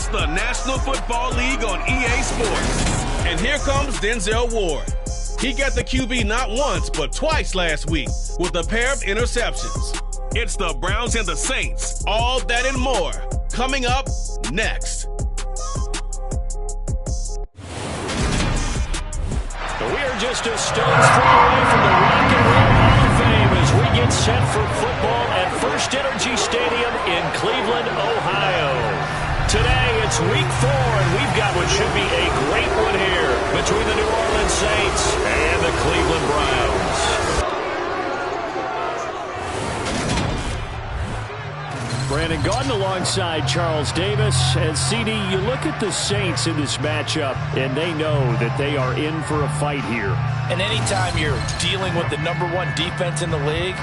It's the National Football League on EA Sports. And here comes Denzel Ward. He got the QB not once, but twice last week with a pair of interceptions. It's the Browns and the Saints. All that and more. Coming up next. We are just a stone's throw away from the Rock and Roll Hall of Fame as we get set for football at First Energy Stadium in Cleveland, Ohio. Today, it's week 4, and we've got what should be a great one here between the New Orleans Saints and the Cleveland Browns. Brandon Gaudin alongside Charles Davis. And CD, you look at the Saints in this matchup, and they know that they are in for a fight here. And anytime you're dealing with the #1 defense in the league,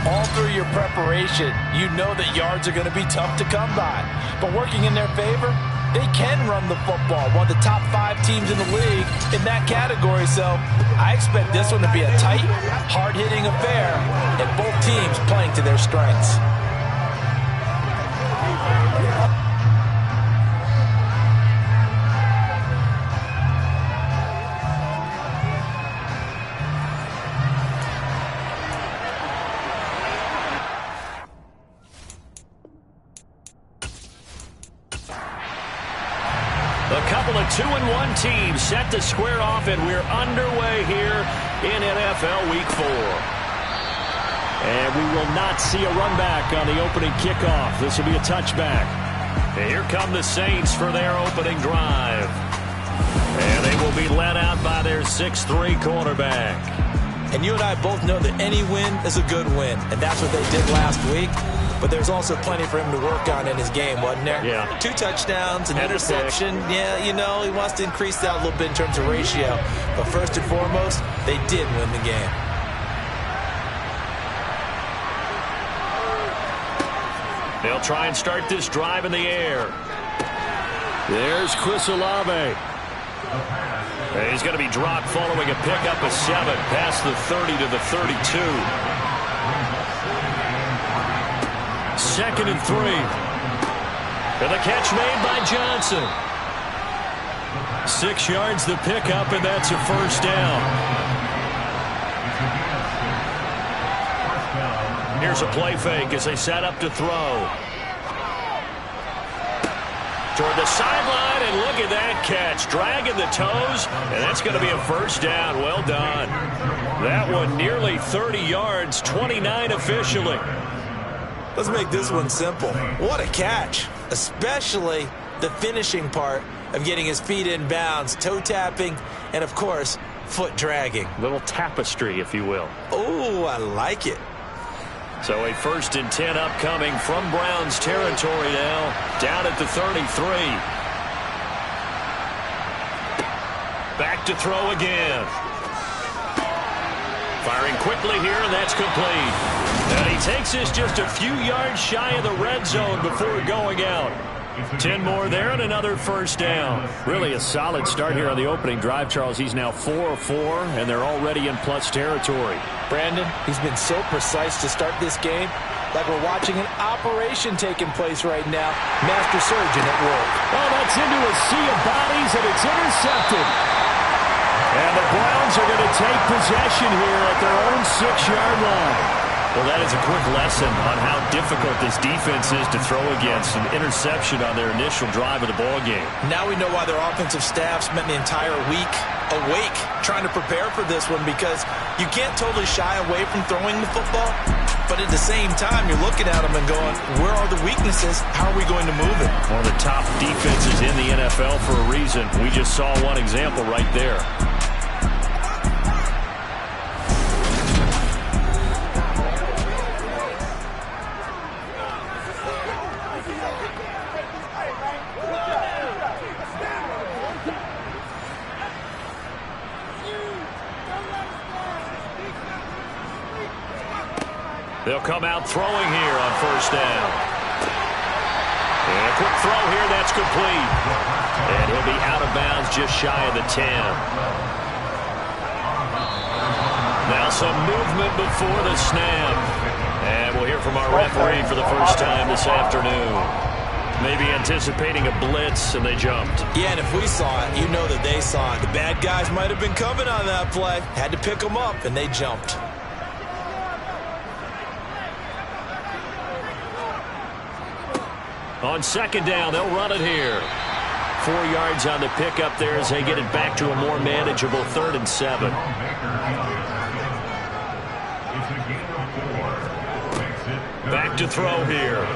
all through your preparation, you know that yards are going to be tough to come by. But working in their favor, they can run the football. One of the top 5 teams in the league in that category. So I expect this one to be a tight, hard-hitting affair, and both teams playing to their strengths. A couple of 2-1 teams set to square off, and we're underway here in NFL Week 4. And we will not see a run back on the opening kickoff. This will be a touchback. And here come the Saints for their opening drive. And they will be led out by their 6'3" quarterback. And you and I both know that any win is a good win, and that's what they did last week. But there's also plenty for him to work on in his game, wasn't there? Yeah. 2 touchdowns, an interception. Yeah, you know, he wants to increase that a little bit in terms of ratio. But first and foremost, they did win the game. They'll try and start this drive in the air. There's Chris Olave. He's going to be dropped following a pickup of 7 past the 30 to the 32. 2nd and 3. And the catch made by Johnson. 6 yards the pickup, and that's a first down. Here's a play fake as they set up to throw. Toward the sideline, and look at that catch. Dragging the toes, and that's going to be a first down. Well done. That one nearly 30 yards, 29 officially. Let's make this one simple. What a catch, especially the finishing part of getting his feet in bounds, toe tapping, and, of course, foot dragging. Little tapestry, if you will. Oh, I like it. So a 1st and 10 upcoming from Browns territory now, down at the 33. Back to throw again. Firing quickly here, and that's complete. And he takes this just a few yards shy of the red zone before going out. 10 more there and another first down. Really a solid start here on the opening drive, Charles. He's now 4 of 4, and they're already in plus territory. Brandon, he's been so precise to start this game, like we're watching an operation taking place right now. Master surgeon at work. Oh, that's into a sea of bodies, and it's intercepted. And the Browns are going to take possession here at their own 6-yard line. Well, that is a quick lesson on how difficult this defense is to throw against. An interception on their initial drive of the ballgame. Now we know why their offensive staff spent the entire week awake trying to prepare for this one, because you can't totally shy away from throwing the football, but at the same time, you're looking at them and going, where are the weaknesses? How are we going to move it? One of the top defenses in the NFL for a reason. We just saw one example right there. They'll come out throwing here on first down. And a quick throw here, that's complete. And he'll be out of bounds just shy of the 10. Now some movement before the snap. And we'll hear from our referee for the first time this afternoon. Maybe anticipating a blitz, and they jumped. Yeah, and if we saw it, you know that they saw it. The bad guys might have been coming on that play. Had to pick them up, and they jumped. On second down, they'll run it here. 4 yards on the pickup there as they get it back to a more manageable 3rd and 7. Back to throw here.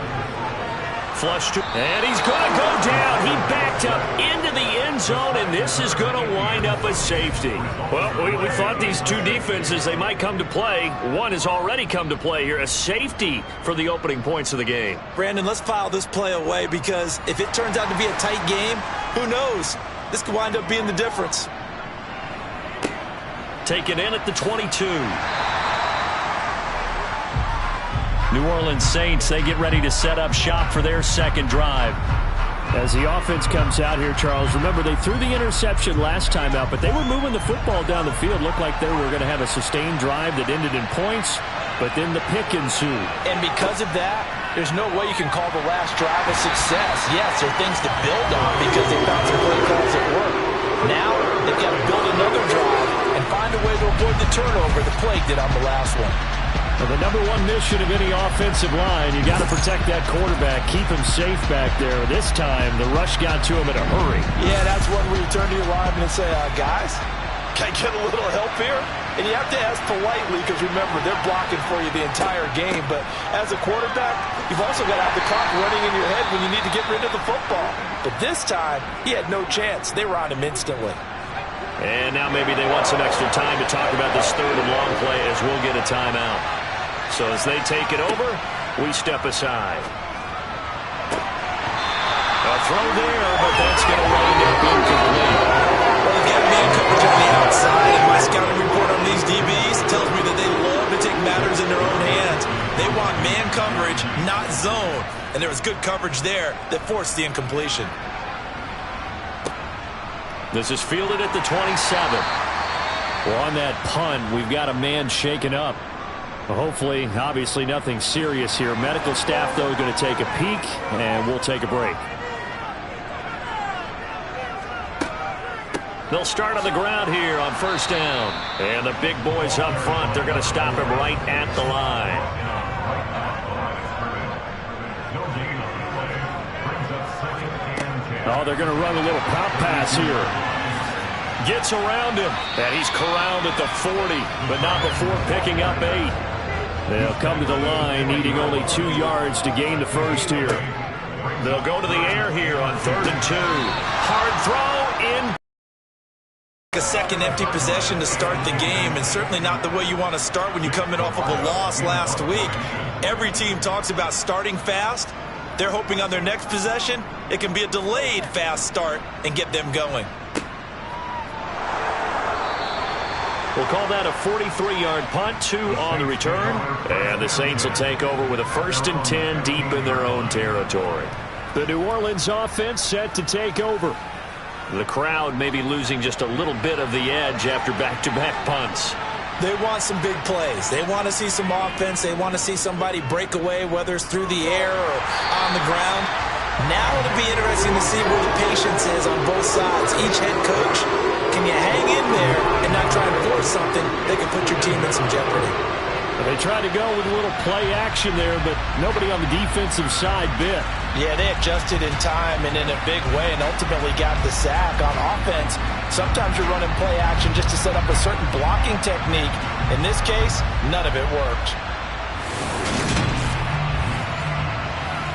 Flush to, and he's going to go down. He backed up into the end zone, and this is going to wind up a safety. Well, we thought these two defenses, they might come to play. One has already come to play here, a safety for the opening points of the game. Brandon, let's file this play away because if it turns out to be a tight game, who knows? This could wind up being the difference. Taken in at the 22. New Orleans Saints, they get ready to set up shop for their second drive. As the offense comes out here, Charles, remember they threw the interception last time out, but they were moving the football down the field. Looked like they were going to have a sustained drive that ended in points, but then the pick ensued. And because of that, there's no way you can call the last drive a success. Yes, there are things to build on because they found some play calls that work. Now, they've got to build another drive and find a way to avoid the turnover that plagued it on the last one. Well, the number one mission of any offensive line, you got to protect that quarterback, keep him safe back there. This time, the rush got to him in a hurry. Yeah, that's when we turn to your lineman and say, guys, can I get a little help here? And you have to ask politely because, remember, they're blocking for you the entire game. But as a quarterback, you've also got to have the clock running in your head when you need to get rid of the football. But this time, he had no chance. They were on him instantly. And now maybe they want some extra time to talk about this 3rd and long play as we'll get a timeout. So as they take it over, we step aside. A throw there, but that's going to wind up incomplete. Well, they've got man coverage on the outside, and my scouting report on these DBs tells me that they love to take matters in their own hands. They want man coverage, not zone. And there was good coverage there that forced the incompletion. This is fielded at the 27. Well, on that punt, we've got a man shaken up. Hopefully, obviously nothing serious here. Medical staff, though, going to take a peek, and we'll take a break. They'll start on the ground here on 1st down. And the big boys up front, they're going to stop him right at the line. Oh, they're going to run a little pop pass here. Gets around him, and he's corralled at the 40, but not before picking up 8. They'll come to the line, needing only 2 yards to gain the first here. They'll go to the air here on 3rd and 2. Hard throw in. A second empty possession to start the game, and certainly not the way you want to start when you're coming off of a loss last week. Every team talks about starting fast. They're hoping on their next possession, it can be a delayed fast start and get them going. We'll call that a 43-yard punt, 2 on the return. And the Saints will take over with a 1st and 10 deep in their own territory. The New Orleans offense set to take over. The crowd may be losing just a little bit of the edge after back-to-back punts. They want some big plays. They want to see some offense. They want to see somebody break away, whether it's through the air or on the ground. Now it'll be interesting to see where the patience is on both sides. Each head coach, can you hang in there and not try and force something that can put your team in some jeopardy? They tried to go with a little play action there, but nobody on the defensive side bit. Yeah, they adjusted in time and in a big way and ultimately got the sack. On offense, sometimes you're running play action just to set up a certain blocking technique. In this case, none of it worked.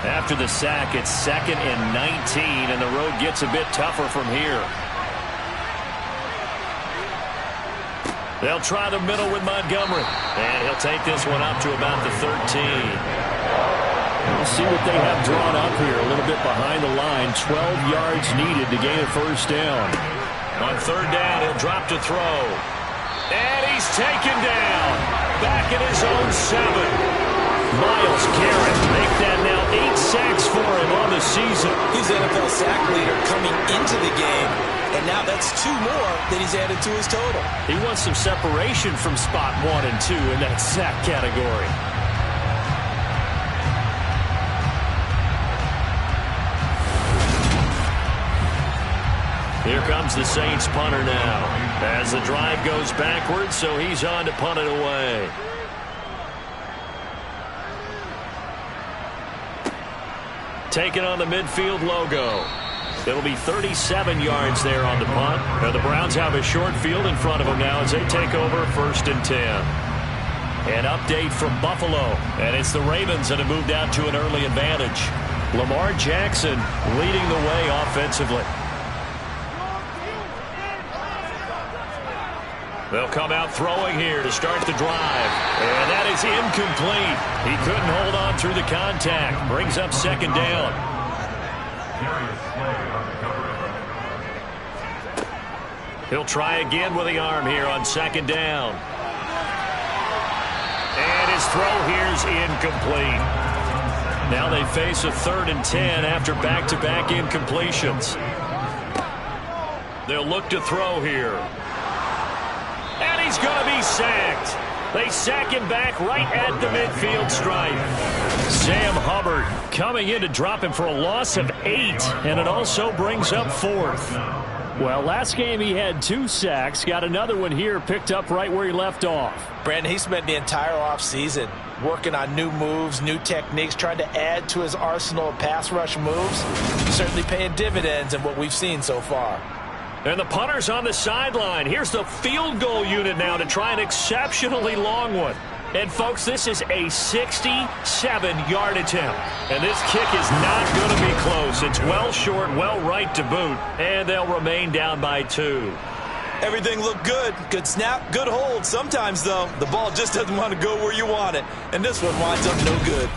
After the sack, it's 2nd and 19, and the road gets a bit tougher from here. They'll try the middle with Montgomery, and he'll take this one up to about the 13. We'll see what they have drawn up here. A little bit behind the line. 12 yards needed to gain a 1st down. On 3rd down, he'll drop to throw. And he's taken down. Back at his own 7. Myles Garrett make that now 8 sacks for him on the season. He's NFL sack leader coming into the game. And now that's 2 more that he's added to his total. He wants some separation from spot 1 and 2 in that sack category. Here comes the Saints punter now. As the drive goes backwards, so he's on to punt it away. Taking on the midfield logo. It'll be 37 yards there on the punt. Now the Browns have a short field in front of them now as they take over 1st and 10. An update from Buffalo, and it's the Ravens that have moved out to an early advantage. Lamar Jackson leading the way offensively. They'll come out throwing here to start the drive. And that is incomplete. He couldn't hold on through the contact. Brings up 2nd down. He'll try again with the arm here on 2nd down. And his throw here's incomplete. Now they face a 3rd and 10 after back-to-back incompletions. They'll look to throw here. And he's going to be sacked. They sack him back right at the midfield stripe. Sam Hubbard coming in to drop him for a loss of 8, and it also brings up 4th. Well, last game he had 2 sacks. Got another one here, picked up right where he left off. Brandon, he spent the entire offseason working on new moves, new techniques, trying to add to his arsenal of pass rush moves. Certainly paying dividends in what we've seen so far. And the punter's on the sideline. Here's the field goal unit now to try an exceptionally long one. And, folks, this is a 67-yard attempt. And this kick is not going to be close. It's well short, well right to boot. And they'll remain down by 2. Everything looked good. Good snap, good hold. Sometimes, though, the ball just doesn't want to go where you want it. And this one winds up no good.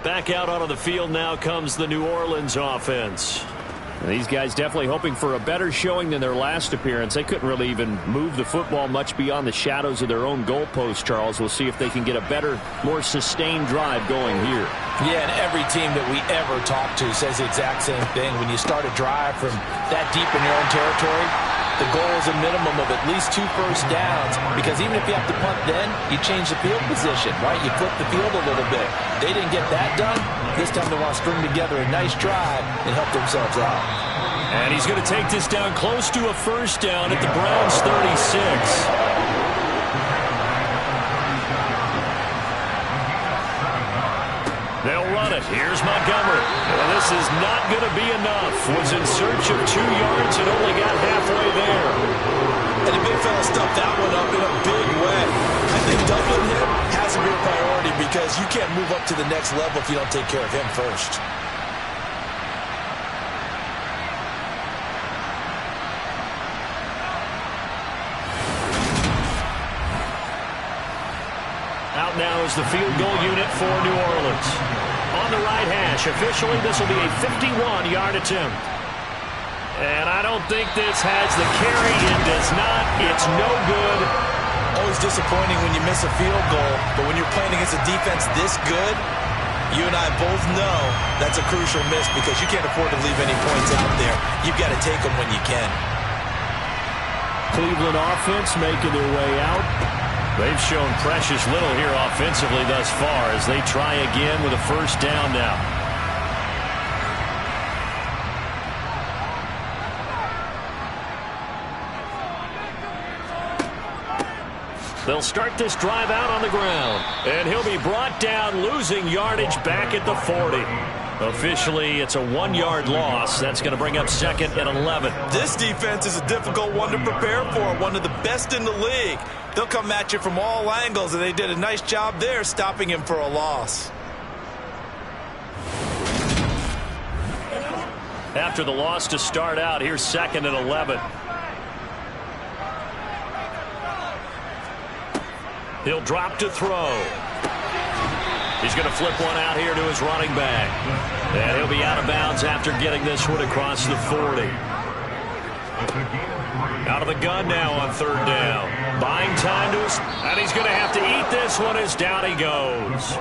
Back out onto the field now comes the New Orleans offense. And these guys definitely hoping for a better showing than their last appearance. They couldn't really even move the football much beyond the shadows of their own goalpost, Charles. We'll see if they can get a better, more sustained drive going here. Yeah, and every team that we ever talk to says the exact same thing. When you start a drive from that deep in your own territory, the goal is a minimum of at least 2 first downs, because even if you have to punt then, you change the field position, right? You flip the field a little bit. They didn't get that done. This time they want to string together a nice drive and help themselves out. And he's going to take this down close to a 1st down at the Browns' 36. They'll run it. Here's Montgomery. Well, this is not going to be enough. Was in search of 2 yards and only got halfway there. And the big fella stuffed that one up in a big way. I think doubling him has to be a priority, because you can't move up to the next level if you don't take care of him first. Out now is the field goal unit for New Orleans. On the right hash, officially this will be a 51-yard attempt. And I don't think this has the carry. It does not. It's no good. Always disappointing when you miss a field goal, but when you're playing against a defense this good, you and I both know that's a crucial miss, because you can't afford to leave any points out there. You've got to take them when you can. Cleveland offense making their way out. They've shown precious little here offensively thus far as they try again with a 1st down now. They'll start this drive out on the ground. And he'll be brought down, losing yardage back at the 40. Officially, it's a 1-yard loss. That's going to bring up 2nd and 11. This defense is a difficult one to prepare for, one of the best in the league. They'll come at you from all angles, and they did a nice job there stopping him for a loss. After the loss to start out, here's 2nd and 11. He'll drop to throw. He's going to flip one out here to his running back. And he'll be out of bounds after getting this one across the 40. Out of the gun now on 3rd down. Buying time to us, and he's going to have to eat this one as down he goes.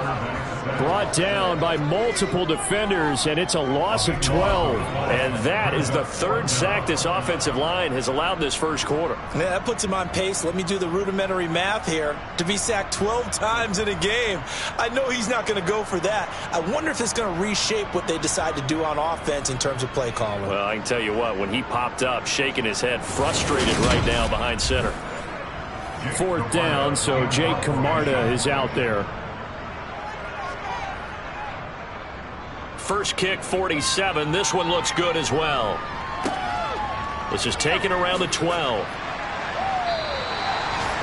Brought down by multiple defenders, and it's a loss of 12. And that is the third sack this offensive line has allowed this first quarter. Yeah, that puts him on pace. Let me do the rudimentary math here. To be sacked 12 times in a game, I know he's not going to go for that. I wonder if it's going to reshape what they decide to do on offense in terms of play calling. Well, I can tell you what, when he popped up, shaking his head, frustrated right now behind center. Fourth down, so Jake Camarda is out there. First kick, 47. This one looks good as well. This is taken around the 12.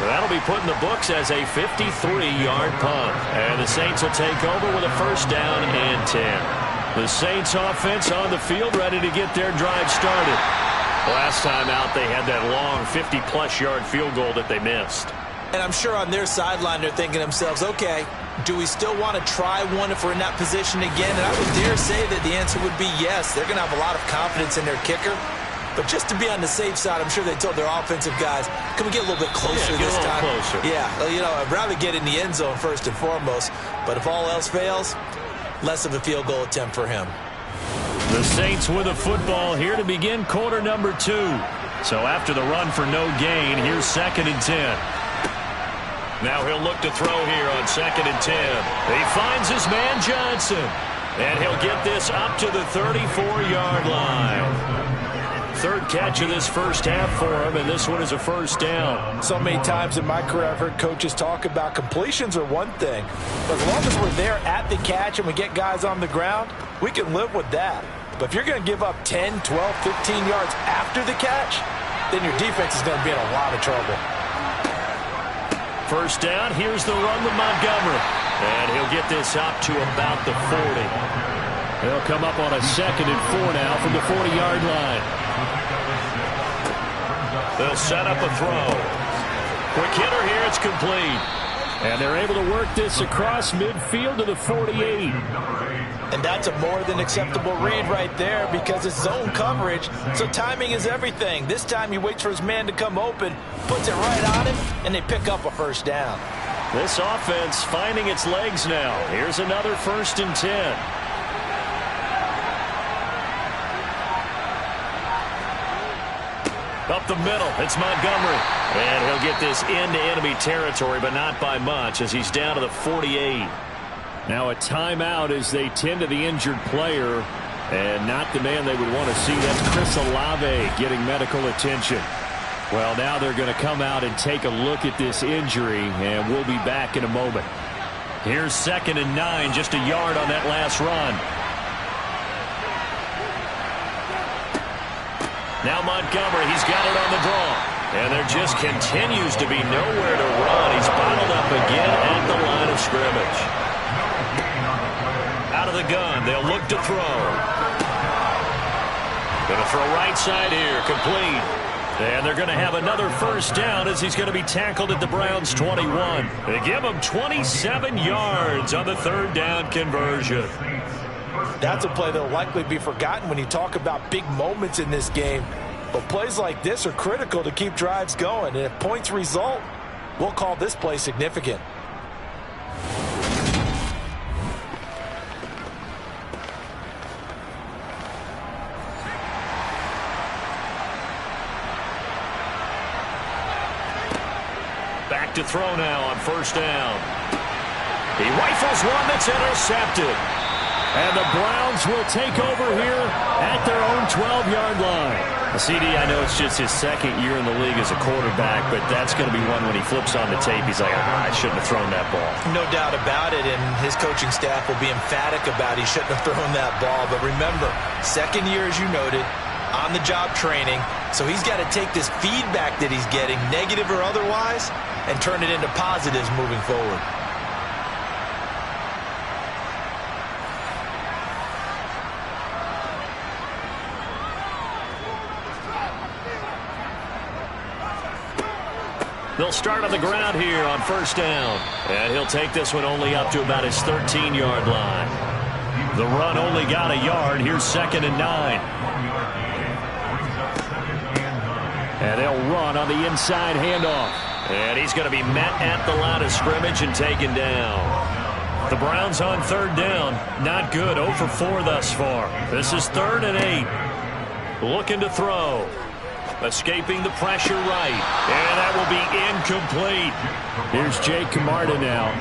That'll be put in the books as a 53-yard punt. And the Saints will take over with a first down and 10. The Saints offense on the field ready to get their drive started. Last time out, they had that long 50-plus yard field goal that they missed. And I'm sure on their sideline they're thinking to themselves, okay, do we still want to try one if we're in that position again? And I would dare say that the answer would be yes. They're going to have a lot of confidence in their kicker. But just to be on the safe side, I'm sure they told their offensive guys, can we get a little bit closer this time? Closer. Yeah, you know, I'd rather get in the end zone first and foremost. But if all else fails, less of a field goal attempt for him. The Saints with a football here to begin quarter number 2. So after the run for no gain, here's 2nd and 10. Now he'll look to throw here on 2nd and 10. He finds his man Johnson. And he'll get this up to the 34-yard line. Third catch of this first half for him, and this one is a first down. So many times in my career I've heard coaches talk about completions are one thing. But as long as we're there at the catch and we get guys on the ground, we can live with that. But if you're going to give up 10, 12, 15 yards after the catch, then your defense is going to be in a lot of trouble. First down, here's the run with Montgomery. And he'll get this up to about the 40. They'll come up on a 2nd and 4 now from the 40-yard line. They'll set up a throw. Quick hitter here, it's complete. And they're able to work this across midfield to the 48. And that's a more than acceptable read right there because it's zone coverage, so timing is everything. This time he waits for his man to come open, puts it right on him, and they pick up a first down. This offense finding its legs now. Here's another 1st and 10. Up the middle, it's Montgomery. And he'll get this into enemy territory, but not by much as he's down to the 48. Now a timeout as they tend to the injured player, and not the man they would want to see. That's Chris Olave getting medical attention. Well, now they're going to come out and take a look at this injury, and we'll be back in a moment. Here's 2nd and 9, just a yard on that last run. Now Montgomery, he's got it on the draw. And there just continues to be nowhere to run. He's bottled up again at the line of scrimmage. Out of the gun, they'll look to throw. Going to throw right side here, complete. And they're going to have another first down as he's going to be tackled at the Browns' 21. They give him 27 yards on the 3rd down conversion. That's a play that will likely be forgotten when you talk about big moments in this game. But plays like this are critical to keep drives going. And if points result, we'll call this play significant. Back to throw now on first down. He rifles one that's intercepted. And the Browns will take over here at their own 12-yard line. CD, I know it's just his 2nd year in the league as a quarterback, but that's going to be one when he flips on the tape, he's like, I shouldn't have thrown that ball. No doubt about it, and his coaching staff will be emphatic about he shouldn't have thrown that ball. But remember, 2nd year, as you noted, on-the-job training, so he's got to take this feedback that he's getting, negative or otherwise, and turn it into positives moving forward. They'll start on the ground here on first down. And he'll take this one only up to about his 13-yard line. The run only got a yard. Here's 2nd and 9. And they'll run on the inside handoff. And he's going to be met at the line of scrimmage and taken down. The Browns on third down. Not good. 0 for 4 thus far. This is 3rd and 8. Looking to throw. Escaping the pressure right. And that will be incomplete. Here's Jake Camarda now.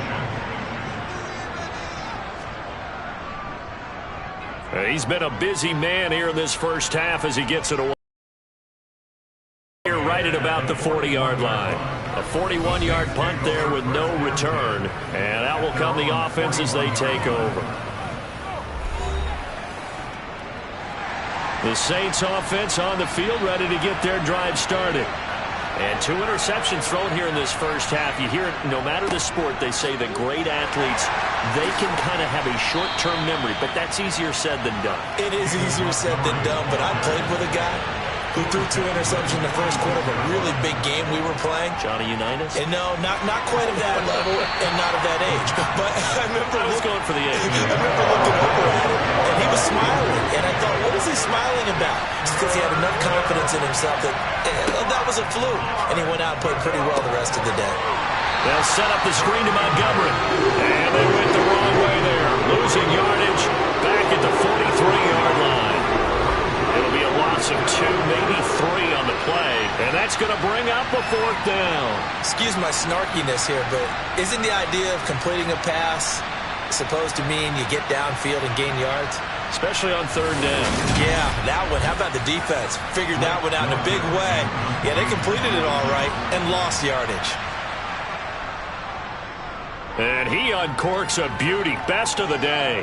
He's been a busy man here in this first half as he gets it away. Here right at about the 40-yard line. A 41-yard punt there with no return. And out will come the offense as they take over. The Saints offense on the field ready to get their drive started. And 2 interceptions thrown here in this first half. You hear it no matter the sport, they say that great athletes, they can kind of have a short-term memory, but that's easier said than done. It is easier said than done, but I played with a guy who threw 2 interceptions in the first quarter of a really big game we were playing. Johnny Unitas? And no, not quite of that level and not of that age. But I remember I was going for the age. I remember looking over at him, and he was smiling. And I thought, what is he smiling about? It's because he had enough confidence in himself that that was a fluke. And he went out and played pretty well the rest of the day. They'll set up the screen to Montgomery. And they went the wrong way there. Losing yardage back at the 43-yard line. It'll be a loss of 2, maybe 3 on the play. And that's going to bring up a 4th down. Excuse my snarkiness here, but isn't the idea of completing a pass supposed to mean you get downfield and gain yards? Especially on 3rd down. Yeah, that one. How about the defense? Figured that one out in a big way. Yeah, they completed it all right and lost yardage. And he uncorks a beauty. Best of the day.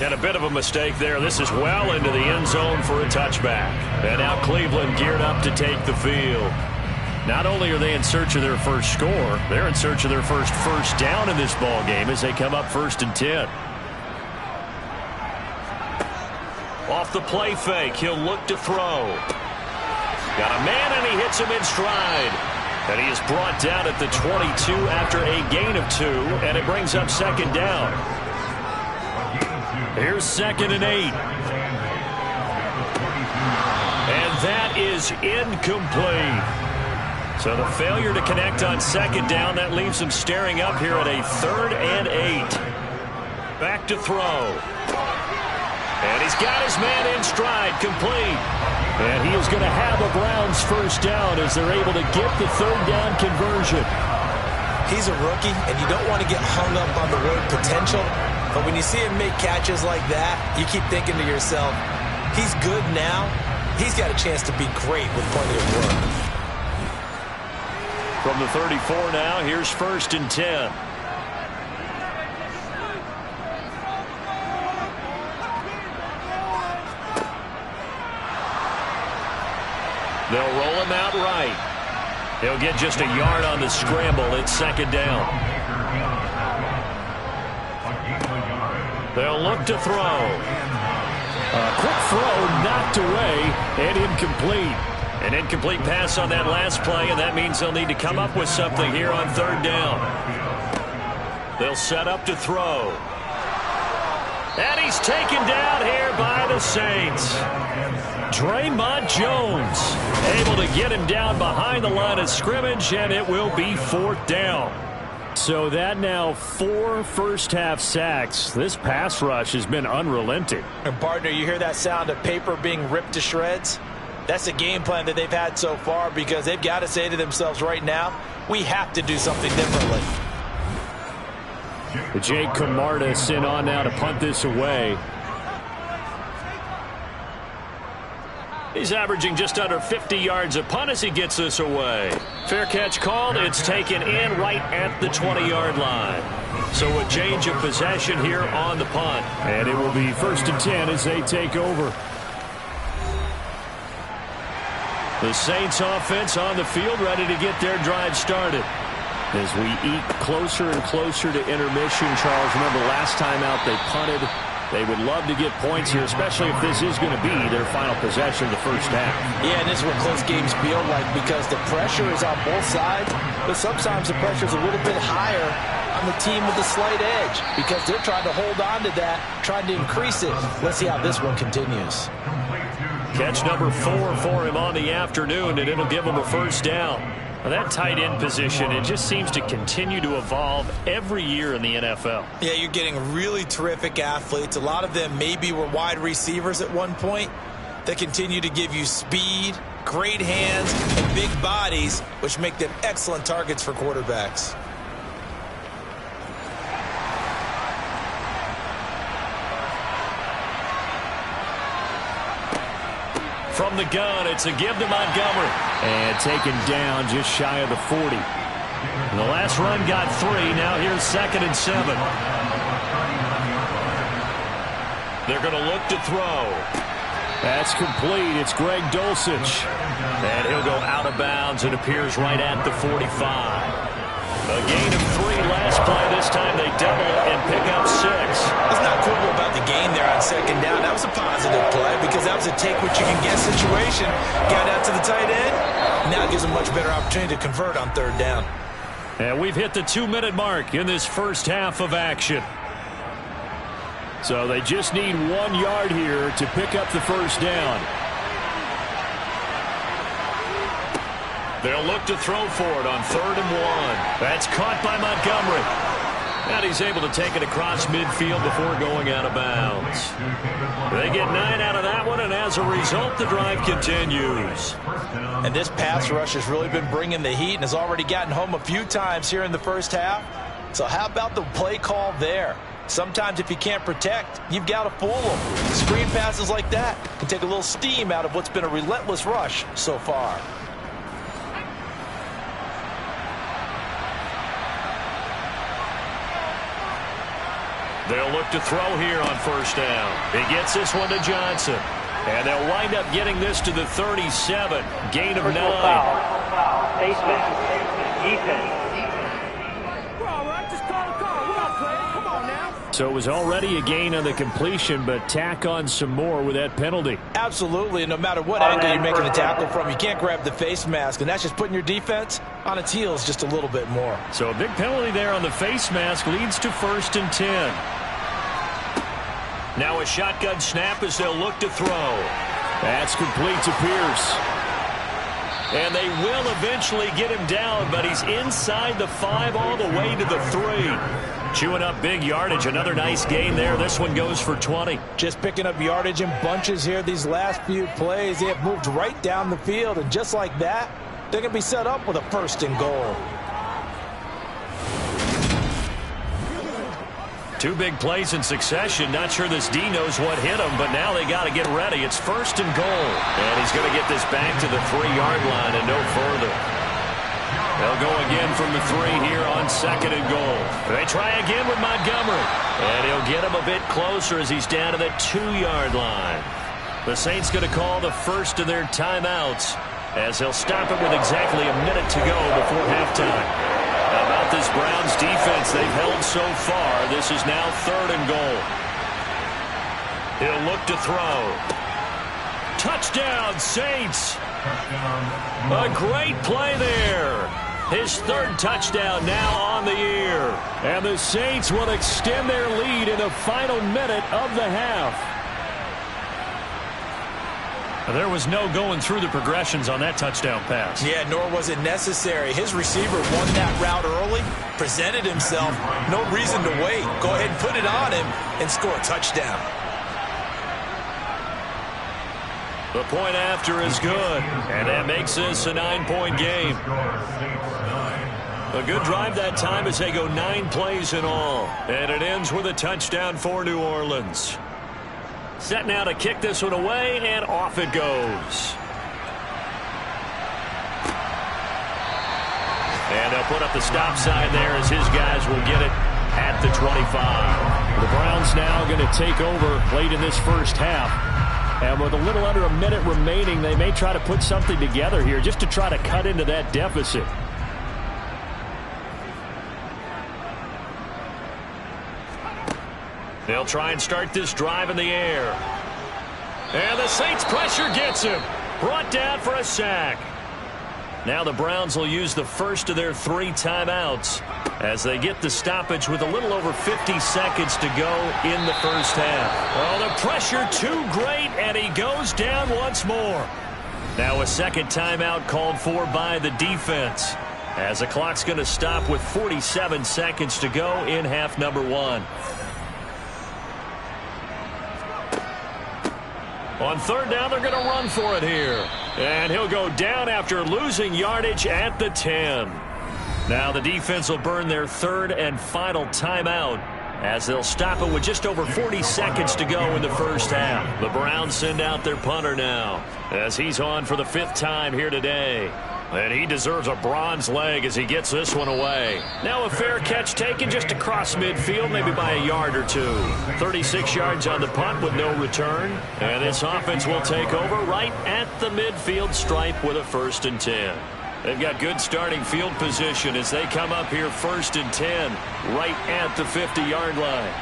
And a bit of a mistake there. This is well into the end zone for a touchback. And now Cleveland geared up to take the field. Not only are they in search of their first score, they're in search of their first down in this ball game as they come up 1st and 10. Off the play fake, he'll look to throw. Got a man and he hits him in stride. And he is brought down at the 22 after a gain of 2, and it brings up 2nd down. Here's 2nd and 8. And that is incomplete. So the failure to connect on 2nd down, that leaves him staring up here at a 3rd and 8. Back to throw. And he's got his man in stride, complete. And he is going to have a Browns first down as they're able to get the 3rd down conversion. He's a rookie, and you don't want to get hung up on the word potential. But when you see him make catches like that, you keep thinking to yourself, he's good now. He's got a chance to be great with plenty of work. From the 34 now, here's 1st and 10. They'll roll him out right. He'll get just a yard on the scramble. It's 2nd down. They'll look to throw. A quick throw knocked away and incomplete. An incomplete pass on that last play, and that means they'll need to come up with something here on 3rd down. They'll set up to throw. And he's taken down here by the Saints. Draymond Jones able to get him down behind the line of scrimmage, and it will be 4th down. So that now 4 first-half sacks. This pass rush has been unrelenting. And partner, you hear that sound of paper being ripped to shreds? That's a game plan that they've had so far because they've got to say to themselves right now, we have to do something differently. Jake Camarda sent on now to punt this away. He's averaging just under 50 yards a punt as he gets this away. Fair catch called. It's taken in right at the 20-yard line. So a change of possession here on the punt. And it will be 1st and 10 as they take over. The Saints offense on the field ready to get their drive started. As we eat closer and closer to intermission, Charles, remember last time out they punted. They would love to get points here, especially if this is going to be their final possession of the first half. Yeah, and this is what close games feel like because the pressure is on both sides, but sometimes the pressure is a little bit higher on the team with the slight edge because they're trying to hold on to that, trying to increase it. Let's see how this one continues. Catch number 4 for him on the afternoon, and it'll give him a first down. Well, that tight end position, it just seems to continue to evolve every year in the NFL. Yeah, you're getting really terrific athletes. A lot of them maybe were wide receivers at one point that continue to give you speed, great hands, and big bodies, which make them excellent targets for quarterbacks. From the gun, it's a give to Montgomery. And taken down just shy of the 40. The last run got 3. Now here's 2nd and 7. They're going to look to throw. That's complete. It's Greg Dulcich. And he'll go out of bounds. It appears right at the 45. A gain of 3 last play. This time they double and pick up 6. It's not cool about the gain there on 2nd down. That was a positive play because that was a take-what-you-can-get situation. Got out to the tight end. Now it gives them much better opportunity to convert on 3rd down. And we've hit the 2-minute mark in this first half of action. So they just need 1 yard here to pick up the first down. They'll look to throw for it on 3rd and 1. That's caught by Montgomery. And he's able to take it across midfield before going out of bounds. They get 9 out of that one, and as a result, the drive continues. And this pass rush has really been bringing the heat and has already gotten home a few times here in the first half. So how about the play call there? Sometimes if you can't protect, you've got to fool them. Screen passes like that can take a little steam out of what's been a relentless rush so far. They'll look to throw here on 1st down. He gets this one to Johnson. And they'll wind up getting this to the 37. Gain of 9. Face mask. Defense. So it was already a gain on the completion, but tack on some more with that penalty. Absolutely. No matter what angle you're making the tackle from, you can't grab the face mask, and that's just putting your defense on its heels just a little bit more. So a big penalty there on the face mask leads to 1st and 10. Now a shotgun snap as they'll look to throw. That's complete to Pierce. And they will eventually get him down, but he's inside the 5 all the way to the 3. Chewing up big yardage. Another nice gain there. This one goes for 20. Just picking up yardage in bunches here these last few plays. They have moved right down the field, and just like that, they're going to be set up with a 1st and goal. 2 big plays in succession. Not sure this D knows what hit him, but now they got to get ready. It's 1st and goal. And he's going to get this back to the 3-yard line and no further. They'll go again from the 3 here on 2nd and goal. They try again with Montgomery. And he'll get him a bit closer as he's down to the 2-yard line. The Saints going to call the first of their timeouts as he'll stop it with exactly a minute to go before halftime. How about this Browns defense they've held so far? This is now 3rd and goal. He'll look to throw. Touchdown, Saints. A great play there. His 3rd touchdown now on the year. And the Saints will extend their lead in the final minute of the half. There was no going through the progressions on that touchdown pass. Yeah, nor was it necessary. His receiver won that route early, presented himself. No reason to wait. Go ahead and put it on him and score a touchdown. The point after is good, and that makes this a 9-point game. A good drive that time as they go 9 plays in all, and it ends with a touchdown for New Orleans. Set now to kick this one away, and off it goes. And they'll put up the stop sign there as his guys will get it at the 25. The Browns now going to take over late in this first half. And with a little under a minute remaining, they may try to put something together here just to try to cut into that deficit. They'll try and start this drive in the air. And the Saints pressure gets him. Brought down for a sack. Now the Browns will use the first of their 3 timeouts as they get the stoppage with a little over 50 seconds to go in the first half. Oh, the pressure too great, and he goes down once more. Now a second timeout called for by the defense, as the clock's going to stop with 47 seconds to go in half number one. On third down, they're going to run for it here. And he'll go down after losing yardage at the 10. Now the defense will burn their third and final timeout, as they'll stop it with just over 40 seconds to go in the first half. The Browns send out their punter now, as he's on for the 5th time here today. And he deserves a bronze leg as he gets this one away. Now a fair catch taken just across midfield, maybe by a yard or two. 36 yards on the punt with no return. And this offense will take over right at the midfield stripe with a 1st and 10. They've got good starting field position as they come up here 1st and 10, right at the 50-yard line.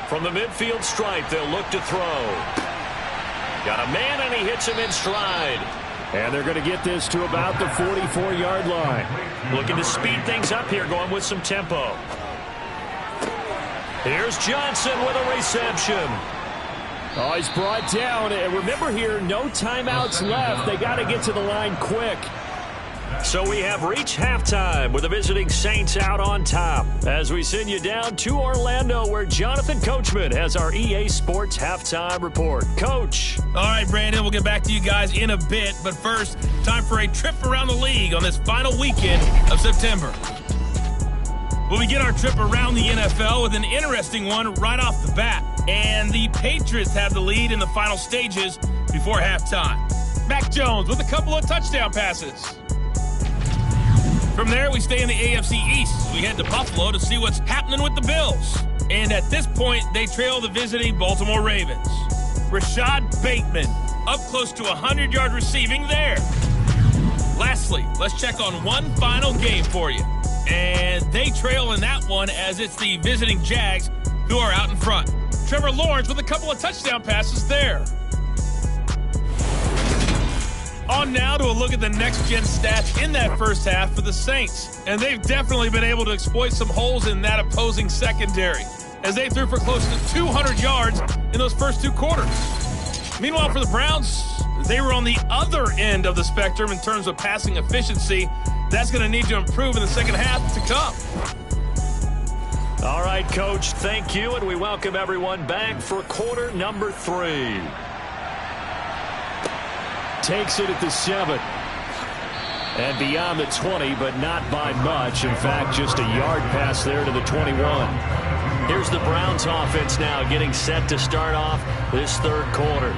From the midfield stripe, they'll look to throw. Got a man, and he hits him in stride. And they're going to get this to about the 44-yard line. Looking to speed things up here, going with some tempo. Here's Johnson with a reception. Oh, he's brought down. And remember here, no timeouts left. They got to get to the line quick. So we have reached halftime with the visiting Saints out on top, as we send you down to Orlando, where Jonathan Coachman has our EA Sports halftime report. Coach. All right, Brandon, we'll get back to you guys in a bit. But first, time for a trip around the league on this final weekend of September. We'll begin our trip around the NFL with an interesting one right off the bat. And the Patriots have the lead in the final stages before halftime. Mac Jones with a couple of touchdown passes. From there, we stay in the AFC East. We head to Buffalo to see what's happening with the Bills. And at this point, they trail the visiting Baltimore Ravens. Rashad Bateman, up close to 100-yard receiving there. Lastly, let's check on one final game for you. And they trail in that one as it's the visiting Jags who are out in front. Trevor Lawrence with a couple of touchdown passes there. On now to a look at the next-gen stats in that first half for the Saints. And they've definitely been able to exploit some holes in that opposing secondary, as they threw for close to 200 yards in those first 2 quarters. Meanwhile, for the Browns, they were on the other end of the spectrum in terms of passing efficiency. That's going to need to improve in the second half to come. All right, Coach, thank you, and we welcome everyone back for quarter number 3. Takes it at the 7. And beyond the 20, but not by much. In fact, just a yard pass there to the 21. Here's the Browns offense now getting set to start off this third quarter.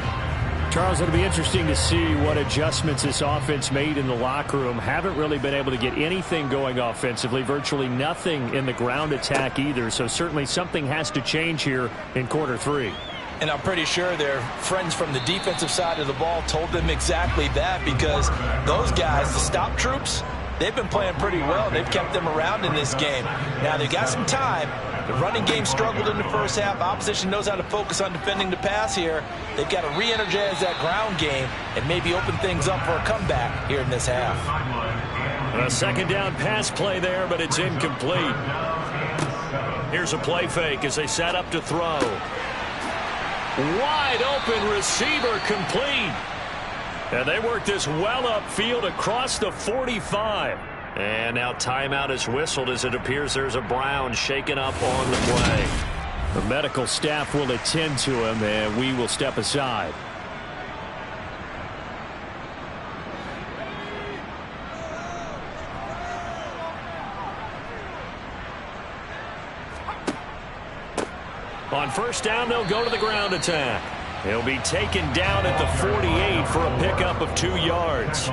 Charles, it'll be interesting to see what adjustments this offense made in the locker room. Haven't really been able to get anything going offensively, virtually nothing in the ground attack either. So certainly something has to change here in quarter 3. And I'm pretty sure their friends from the defensive side of the ball told them exactly that, because those guys, the stop troops, they've been playing pretty well. They've kept them around in this game. Now, they've got some time. The running game struggled in the first half. Opposition knows how to focus on defending the pass here. They've got to re-energize that ground game and maybe open things up for a comeback here in this half. A second down pass play there, but it's incomplete. Here's a play fake as they set up to throw. Wide open receiver complete. And they work this well upfield across the 45. And now timeout is whistled as it appears there's a Brown shaken up on the play. The medical staff will attend to him, and we will step aside. On first down, they'll go to the ground attack. He'll be taken down at the 48 for a pickup of 2 yards.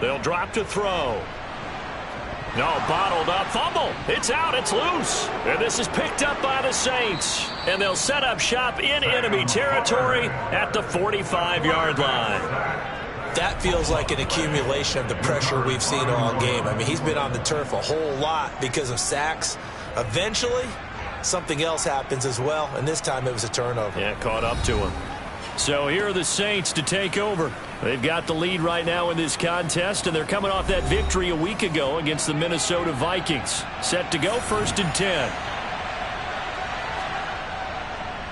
They'll drop to throw. No, bottled up. Fumble. It's out. It's loose. And this is picked up by the Saints. And they'll set up shop in enemy territory at the 45-yard line. That feels like an accumulation of the pressure we've seen all game. I mean, he's been on the turf a whole lot because of sacks. Eventually, something else happens as well, and this time it was a turnover. Yeah, caught up to him. So here are the Saints to take over. They've got the lead right now in this contest, and they're coming off that victory a week ago against the Minnesota Vikings. Set to go 1st and 10.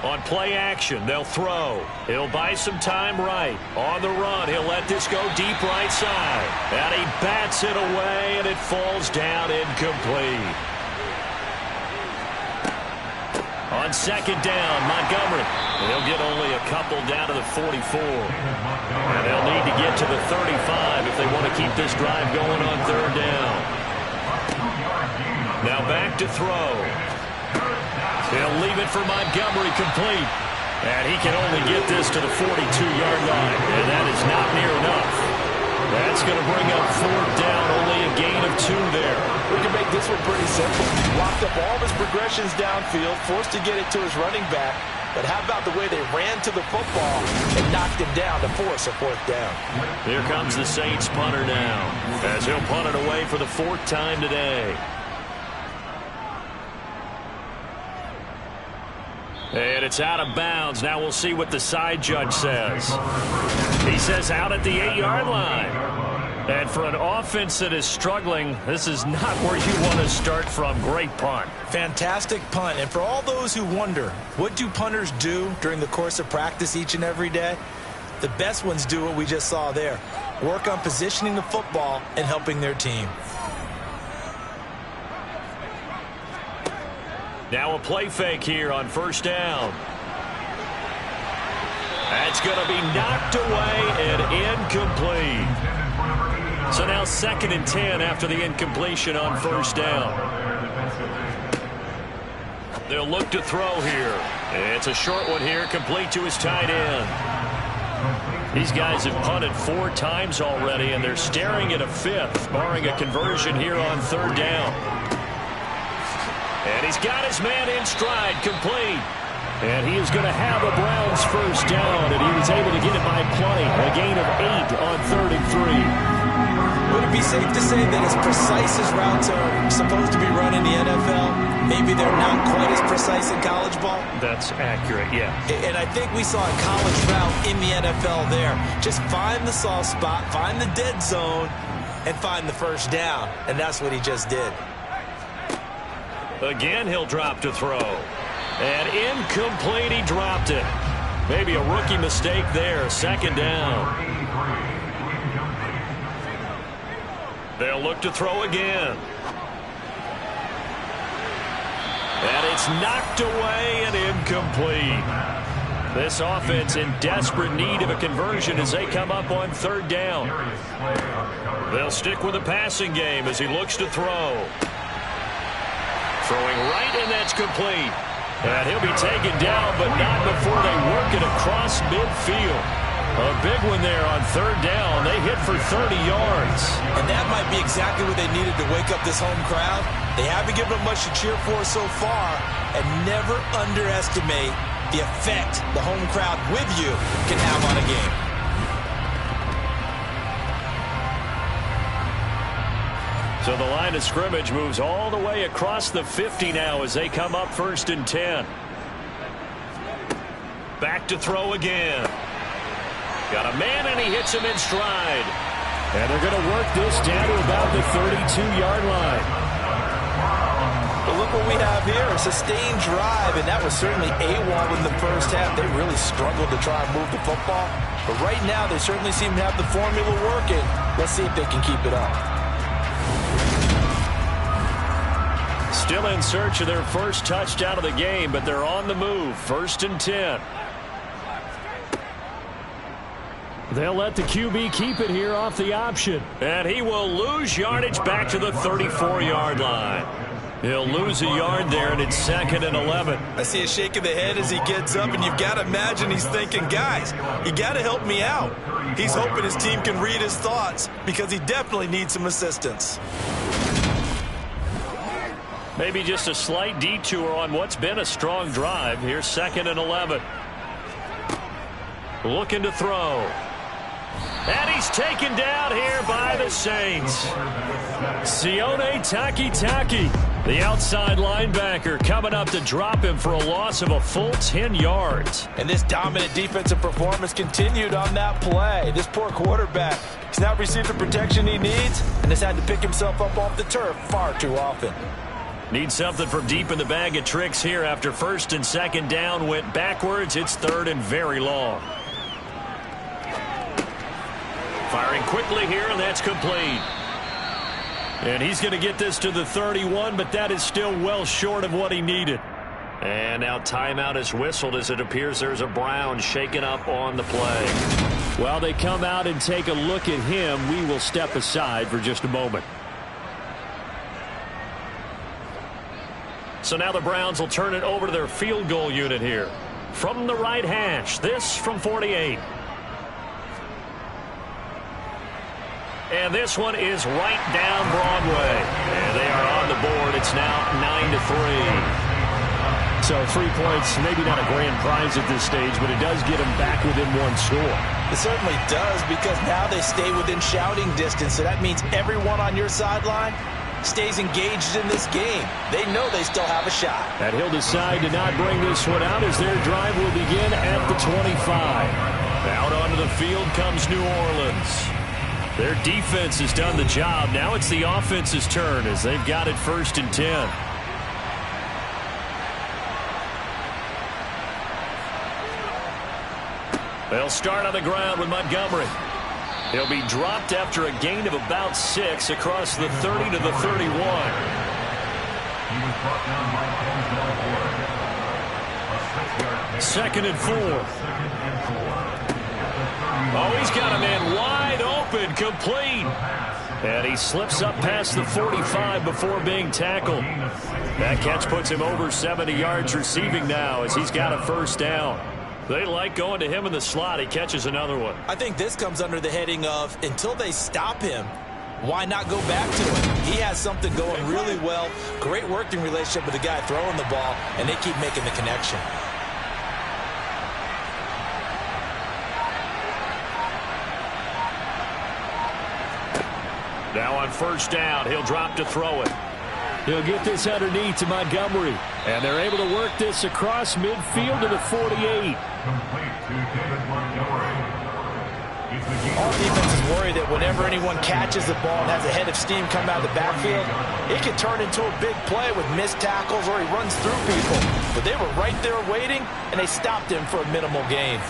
On play action, they'll throw. He'll buy some time right. On the run, he'll let this go deep right side. And he bats it away, and it falls down incomplete. On second down, Montgomery. He'll get only a couple down to the 44. And they'll need to get to the 35 if they want to keep this drive going on third down. Now back to throw. He'll leave it for Montgomery complete. And he can only get this to the 42-yard line. And that is not near enough. That's going to bring up fourth down, only a gain of 2 there. We can make this one pretty simple. Locked up all of his progressions downfield, forced to get it to his running back. But how about the way they ran to the football and knocked him down to force a fourth down? Here comes the Saints punter now, as he'll punt it away for the 4th time today. And it's out of bounds. Now we'll see what the side judge says. He says out at the 8-yard line. And for an offense that is struggling, this is not where you want to start from. Great punt. Fantastic punt. And for all those who wonder, what do punters do during the course of practice each and every day? The best ones do what we just saw there. Work on positioning the football and helping their team. Now a play fake here on first down. That's going to be knocked away and incomplete. So now 2nd and 10 after the incompletion on first down. They'll look to throw here. It's a short one here, complete to his tight end. These guys have punted 4 times already, and they're staring at a 5th, barring a conversion here on third down. And he's got his man in stride, complete. And he is going to have a Browns first down, and he was able to get it by plenty. A gain of 8 on 3rd and 3. Would it be safe to say that as precise as routes are supposed to be run in the NFL, maybe they're not quite as precise in college ball? That's accurate, yeah. And I think we saw a college route in the NFL there. Just find the soft spot, find the dead zone, and find the first down. And that's what he just did. Again, he'll drop to throw. And incomplete, he dropped it. Maybe a rookie mistake there, 2nd down. They'll look to throw again. And it's knocked away and incomplete. This offense in desperate need of a conversion as they come up on third down. They'll stick with the passing game as he looks to throw. Throwing right, and that's complete. And he'll be taken down, but not before they work it across midfield. A big one there on third down. They hit for 30 yards. And that might be exactly what they needed to wake up this home crowd. They haven't given them much to cheer for so far. And never underestimate the effect the home crowd with you can have on a game. So the line of scrimmage moves all the way across the 50 now as they come up 1st and 10. Back to throw again. Got a man, and he hits him in stride. And they're going to work this down to about the 32-yard line. But look what we have here, a sustained drive, and that was certainly AWOL in the first half. They really struggled to try and move the football. But right now, they certainly seem to have the formula working. Let's see if they can keep it up. Still in search of their first touchdown of the game, but they're on the move. 1st and 10. They'll let the QB keep it here off the option. And he will lose yardage back to the 34-yard line. He'll lose a yard there, and it's 2nd and 11. I see a shake of the head as he gets up, and you've got to imagine he's thinking, guys, you got to help me out. He's hoping his team can read his thoughts because he definitely needs some assistance. Maybe just a slight detour on what's been a strong drive. Here's 2nd and 11. Looking to throw. And he's taken down here by the Saints. Sione Takitaki, the outside linebacker, coming up to drop him for a loss of a full 10 yards. And this dominant defensive performance continued on that play. This poor quarterback, he's not received the protection he needs and has had to pick himself up off the turf far too often. Need something from deep in the bag of tricks here after first and second down went backwards. It's third and very long. Firing quickly here, and that's complete. And he's going to get this to the 31, but that is still well short of what he needed. And now timeout is whistled as it appears there's a Brown shaken up on the play. While they come out and take a look at him, we will step aside for just a moment. So now the Browns will turn it over to their field goal unit here. From the right hash, this from 48. And this one is right down Broadway. And they are on the board. It's now 9-3. So 3 points, maybe not a grand prize at this stage, but it does get them back within one score. It certainly does, because now they stay within shouting distance. So that means everyone on your sideline stays engaged in this game. They know they still have a shot. And he'll decide to not bring this one out as their drive will begin at the 25. Out onto the field comes New Orleans. Their defense has done the job. Now it's the offense's turn as they've got it 1st and 10. They'll start on the ground with Montgomery. He'll be dropped after a gain of about 6 across the 30 to the 31. Second and 4. Oh, he's got a man wide open, complete. And he slips up past the 45 before being tackled. That catch puts him over 70 yards receiving now as he's got a first down. They like going to him in the slot. He catches another one. I think this comes under the heading of, until they stop him, why not go back to him? He has something going really well. Great working relationship with the guy throwing the ball, and they keep making the connection. Now on first down, he'll drop to throw it. He'll get this underneath to Montgomery. And they're able to work this across midfield to the 48. Our defense is worried that whenever anyone catches the ball and has a head of steam come out of the backfield, it can turn into a big play with missed tackles or he runs through people. But they were right there waiting, and they stopped him for a minimal gain.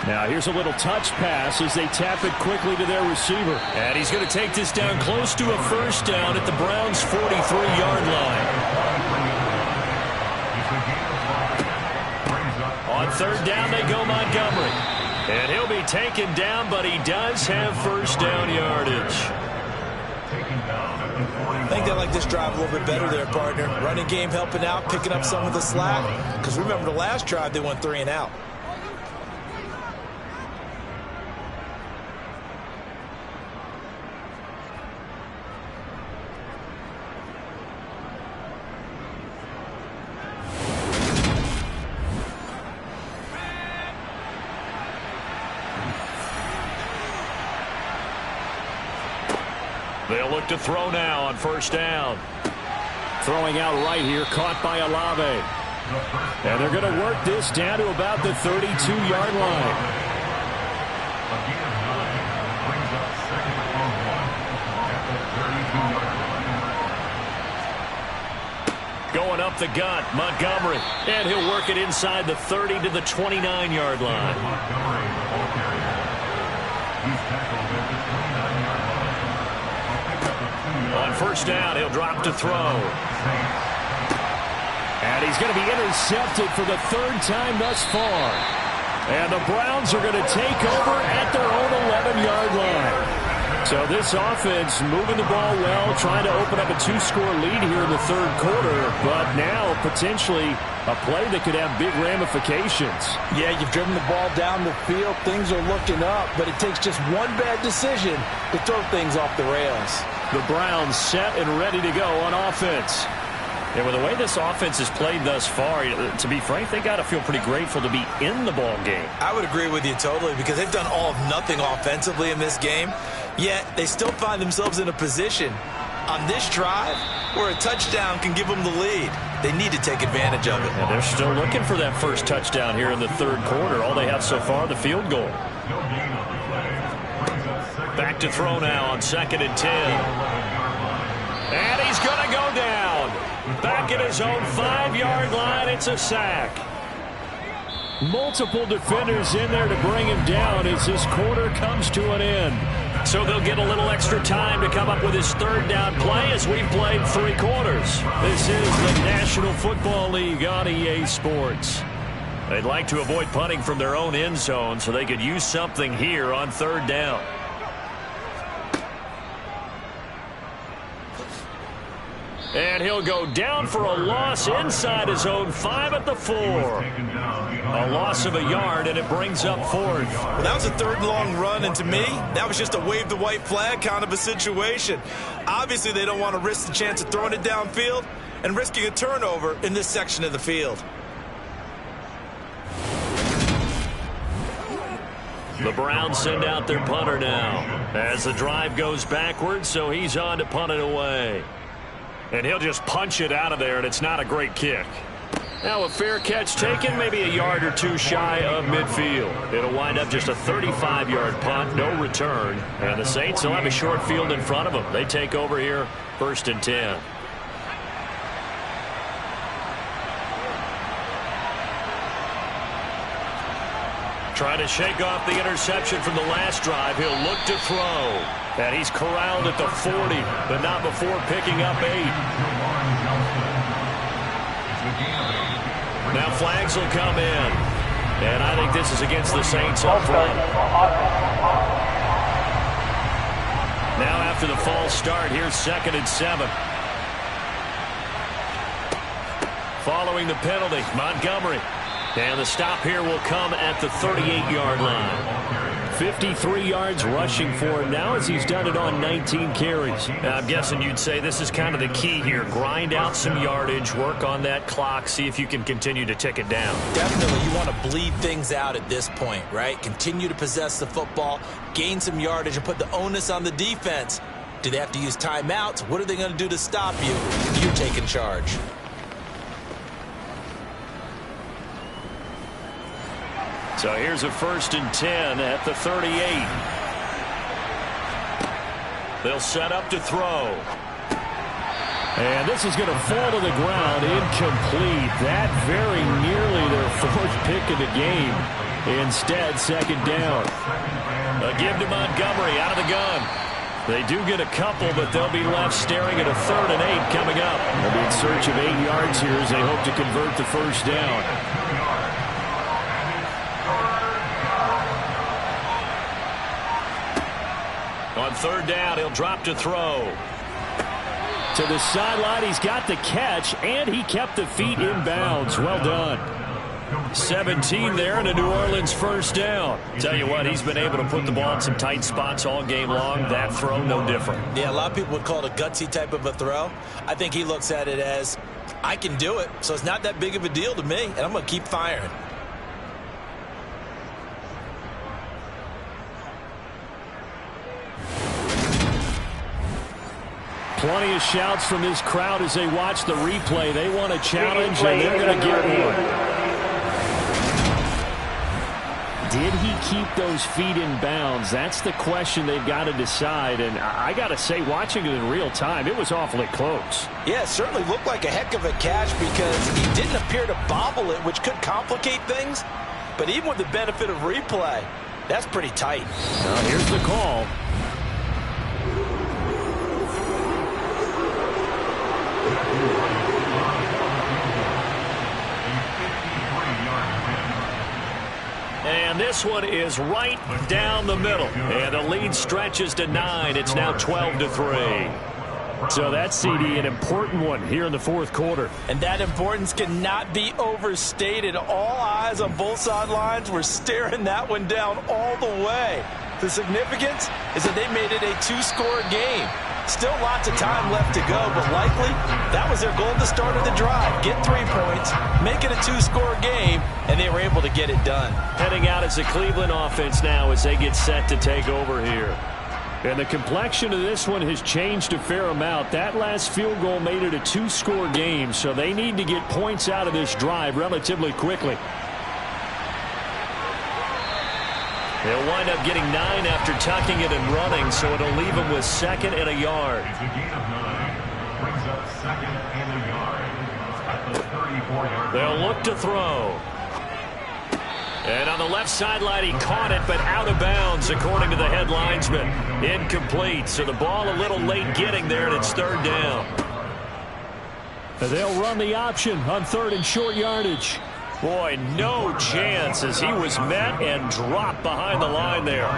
Now here's a little touch pass as they tap it quickly to their receiver. And he's going to take this down close to a first down at the Browns' 43-yard line. On third down they go Montgomery. And he'll be taken down, but he does have first down yardage. I think they like this drive a little bit better there, partner. Running game helping out, picking up some of the slack. Because remember the last drive they went 3 and out. They'll look to throw now on first down. Throwing out right here, caught by Olave. And they're going to work this down to about the 32-yard line. Going up the gut, Montgomery. And he'll work it inside the 30 to the 29-yard line. On first down, he'll drop to throw. And he's going to be intercepted for the 3rd time thus far. And the Browns are going to take over at their own 11-yard line. So this offense moving the ball well, trying to open up a 2-score lead here in the 3rd quarter. But now potentially a play that could have big ramifications. Yeah, you've driven the ball down the field. Things are looking up, but it takes just one bad decision to throw things off the rails. The Browns set and ready to go on offense. And with the way this offense has played thus far, to be frank, they got to feel pretty grateful to be in the ball game. I would agree with you totally, because they've done all of nothing offensively in this game, yet they still find themselves in a position on this drive where a touchdown can give them the lead. They need to take advantage of it. And they're still looking for that first touchdown here in the 3rd quarter. All they have so far, the field goal. Back to throw now on 2nd and 10. And he's going to go down. Back at his own 5-yard line. It's a sack. Multiple defenders in there to bring him down as this quarter comes to an end. So they'll get a little extra time to come up with his 3rd down play as we've played 3 quarters. This is the National Football League on EA Sports. They'd like to avoid punting from their own end zone so they could use something here on 3rd down. And he'll go down for a loss inside his own 5 at the 4. A loss of a yard, and it brings up 4th. Well, that was a 3rd and long run, and to me, that was just a wave the white flag kind of a situation. Obviously, they don't want to risk the chance of throwing it downfield and risking a turnover in this section of the field. The Browns send out their punter now as the drive goes backwards, so he's on to punt it away. And he'll just punch it out of there, and it's not a great kick. Now a fair catch taken, maybe a yard or 2 shy of midfield. It'll wind up just a 35-yard punt, no return. And the Saints will have a short field in front of them. They take over here, 1st and 10. Trying to shake off the interception from the last drive. He'll look to throw. And he's corralled at the 40, but not before picking up 8. Now flags will come in. And I think this is against the Saints up front. Now after the false start, here's 2nd and 7. Following the penalty, Montgomery. And the stop here will come at the 38-yard line. 53 yards rushing for him now as he's done it on 19 carries. Now, I'm guessing you'd say this is kind of the key here. Grind out some yardage, work on that clock, see if you can continue to tick it down. Definitely, you want to bleed things out at this point, right? Continue to possess the football, gain some yardage, and put the onus on the defense. Do they have to use timeouts? What are they going to do to stop you? You're taking charge. So here's a 1st and 10 at the 38. They'll set up to throw. And this is going to fall to the ground, incomplete. That very nearly their 4th pick of the game. Instead, 2nd down. A give to Montgomery out of the gun. They do get a couple, but they'll be left staring at a 3rd and 8 coming up. They'll be in search of 8 yards here as they hope to convert the 1st down. On 3rd down, he'll drop to throw. To the sideline, he's got the catch, and he kept the feet in bounds. Well done. 17 there and a New Orleans 1st down. Tell you what, he's been able to put the ball in some tight spots all game long. That throw, no different. Yeah, a lot of people would call it a gutsy type of a throw. I think he looks at it as, I can do it, so it's not that big of a deal to me, and I'm going to keep firing. Plenty of shouts from this crowd as they watch the replay. They want a challenge, and they're going to get one. Did he keep those feet in bounds? That's the question they've got to decide. And I got to say, watching it in real time, it was awfully close. Yeah, it certainly looked like a heck of a catch because he didn't appear to bobble it, which could complicate things. But even with the benefit of replay, that's pretty tight. Now here's the call. And this one is right down the middle. And the lead stretches to 9. It's now 12-3. So that's, CD, an important one here in the 4th quarter. And that importance cannot be overstated. All eyes on both sidelines were staring that one down all the way. The significance is that they made it a 2-score game. Still lots of time left to go, but likely that was their goal at the start of the drive. Get 3 points, make it a 2-score game, and they were able to get it done. Heading out as the Cleveland offense now as they get set to take over here. And the complexion of this one has changed a fair amount. That last field goal made it a 2-score game, so they need to get points out of this drive relatively quickly. They'll wind up getting 9 after tucking it and running, so it'll leave them with 2nd and a yard. It's a gain of 9. Brings up 2nd and a yard at the 34-yard line. They'll look to throw. And on the left sideline, he caught it, but out of bounds, according to the head linesman. Incomplete, so the ball a little late getting there, and it's 3rd down. They'll run the option on 3rd and short yardage. Boy, no chance as he was met and dropped behind the line there.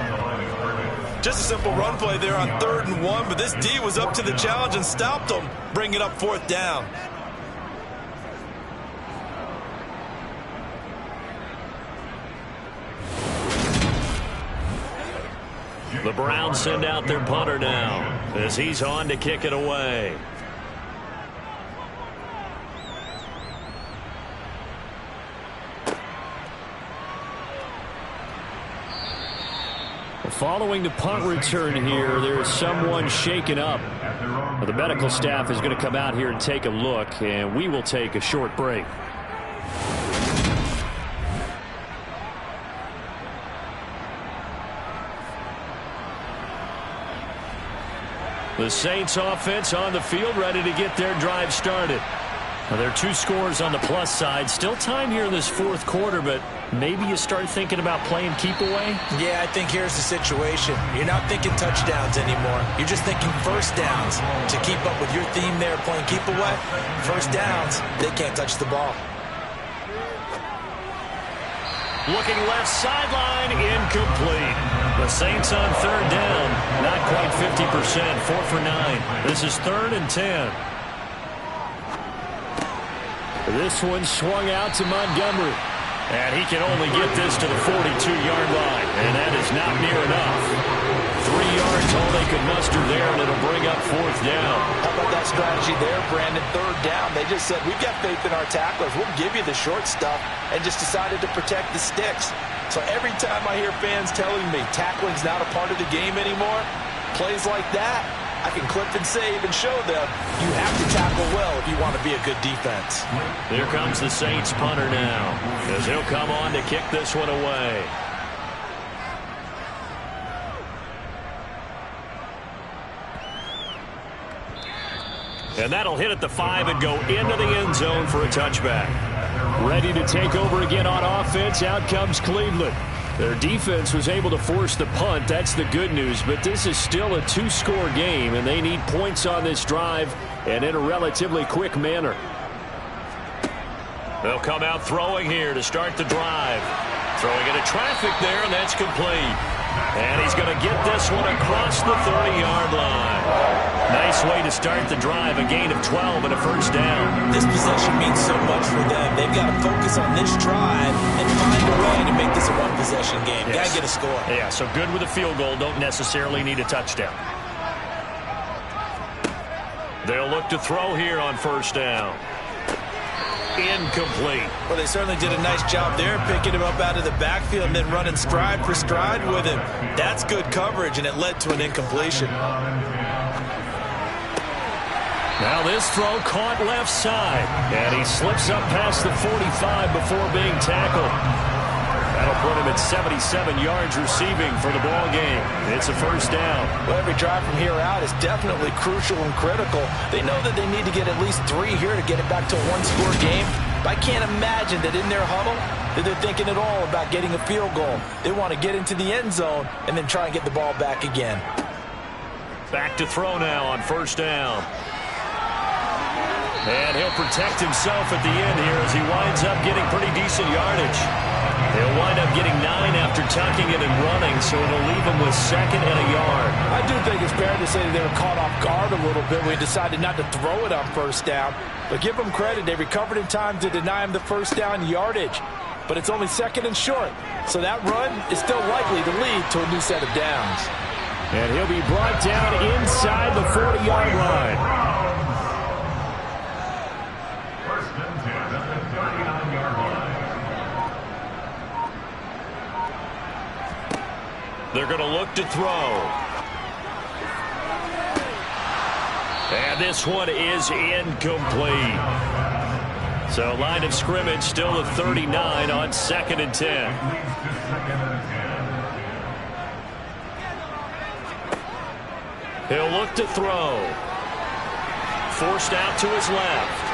Just a simple run play there on 3rd and 1, but this D was up to the challenge and stopped him, bringing up 4th down. The Browns send out their punter now as he's on to kick it away. Following the punt return here, there is someone shaken up. The medical staff is going to come out here and take a look, and we will take a short break. The Saints offense on the field, ready to get their drive started. Well, there are 2 scores on the plus side. Still time here in this 4th quarter, but maybe you start thinking about playing keep away? Yeah, I think here's the situation. You're not thinking touchdowns anymore. You're just thinking first downs. To keep up with your theme there, playing keep away, first downs, they can't touch the ball. Looking left sideline, incomplete. The Saints on 3rd down, not quite 50%, 4 for 9. This is 3rd and 10. This one swung out to Montgomery. And he can only get this to the 42-yard line, and that is not near enough. 3 yards, all they could muster there, and it'll bring up 4th down. How about that strategy there, Brandon? 3rd down. They just said, we've got faith in our tacklers. We'll give you the short stuff, and just decided to protect the sticks. So every time I hear fans telling me tackling's not a part of the game anymore, plays like that, I can clip and save and show them you have to tackle well if you want to be a good defense. Here comes the Saints punter now, as he'll come on to kick this one away. And that'll hit at the 5 and go into the end zone for a touchback. Ready to take over again on offense. Out comes Cleveland. Their defense was able to force the punt. That's the good news. But this is still a 2-score game, and they need points on this drive and in a relatively quick manner. They'll come out throwing here to start the drive. Throwing into traffic there, and that's complete. And he's going to get this one across the 30-yard line. Nice way to start the drive, a gain of 12 and a first down. This possession means so much for them. They've got to focus on this drive and find a way to make this a one-possession game. Yes. Got to get a score. Yeah, so good with a field goal. Don't necessarily need a touchdown. They'll look to throw here on first down. Incomplete. Well, they certainly did a nice job there, picking him up out of the backfield and then running stride for stride with him. That's good coverage, and it led to an incompletion. Now this throw caught left side, and he slips up past the 45 before being tackled. That'll put him at 77 yards receiving for the ball game. It's a first down. Well, every drive from here out is definitely crucial and critical. They know that they need to get at least 3 here to get it back to a one-score game. But I can't imagine that in their huddle that they're thinking at all about getting a field goal. They want to get into the end zone and then try and get the ball back again. Back to throw now on first down. And he'll protect himself at the end here as he winds up getting pretty decent yardage. He'll wind up getting 9 after tucking it and running, so it'll leave him with 2nd and a yard. I do think it's fair to say that they were caught off guard a little bit when he decided not to throw it on first down. But give them credit. They recovered in time to deny him the first down yardage. But it's only 2nd and short. So that run is still likely to lead to a new set of downs. And he'll be brought down inside the 40-yard line. First and 10 at the 39-yard line. They're going to look to throw. And this one is incomplete. So line of scrimmage still at 39 on 2nd and 10. He'll look to throw. Forced out to his left.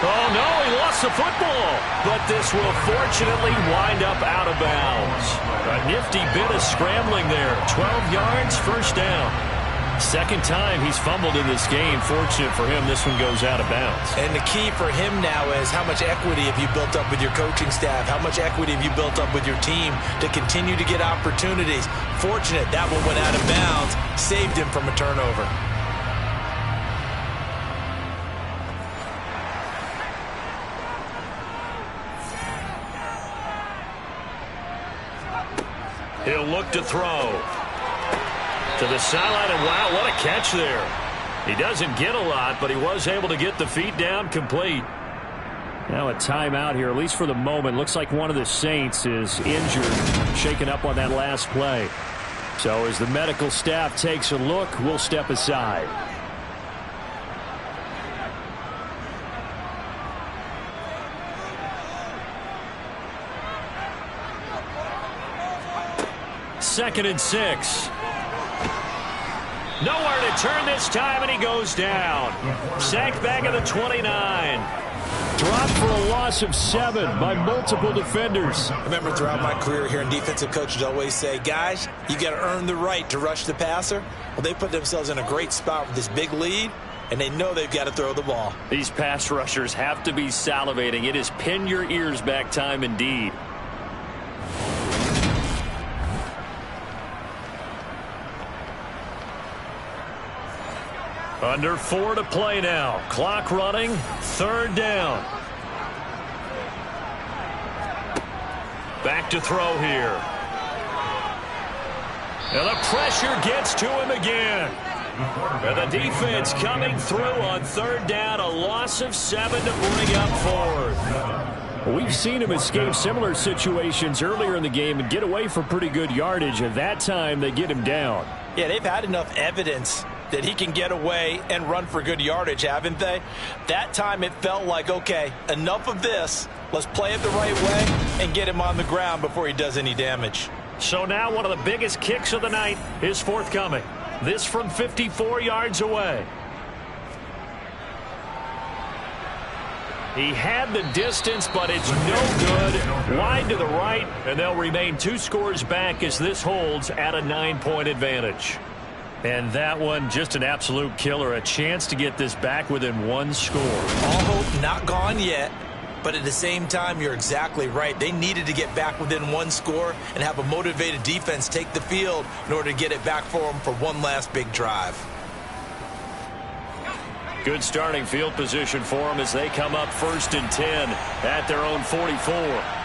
Oh, no, he lost the football. But this will fortunately wind up out of bounds. A nifty bit of scrambling there. 12 yards, first down. Second time he's fumbled in this game. Fortunate for him, this one goes out of bounds. And the key for him now is how much equity have you built up with your coaching staff? How much equity have you built up with your team to continue to get opportunities? Fortunate that one went out of bounds, saved him from a turnover. He'll look to throw. To the sideline, and wow, what a catch there. He doesn't get a lot, but he was able to get the feet down complete. Now a timeout here, at least for the moment. Looks like one of the Saints is injured, shaken up on that last play. So as the medical staff takes a look, we'll step aside. Second and 6. Nowhere to turn this time, and he goes down. Sacked back at the 29. Dropped for a loss of 7 by multiple defenders. I remember throughout my career here in defensive coaches always say, guys, you got to earn the right to rush the passer. Well, they put themselves in a great spot with this big lead, and they know they've got to throw the ball. These pass rushers have to be salivating. It is pin your ears back time indeed. Under 4 to play now. Clock running. Third down. Back to throw here. And the pressure gets to him again. And the defense coming through on third down. A loss of 7 to bring up fourth. We've seen him escape similar situations earlier in the game and get away for pretty good yardage. At that time, they get him down. Yeah, they've had enough evidence that he can get away and run for good yardage, haven't they? That time it felt like, okay, enough of this. Let's play it the right way and get him on the ground before he does any damage. So now one of the biggest kicks of the night is forthcoming. This from 54 yards away. He had the distance, but it's no good. Wide to the right, and they'll remain 2 scores back as this holds at a 9-point advantage. And that one, just an absolute killer. A chance to get this back within 1 score. All hope not gone yet, but at the same time, you're exactly right. They needed to get back within 1 score and have a motivated defense take the field in order to get it back for them for one last big drive. Good starting field position for them as they come up 1st and 10 at their own 44.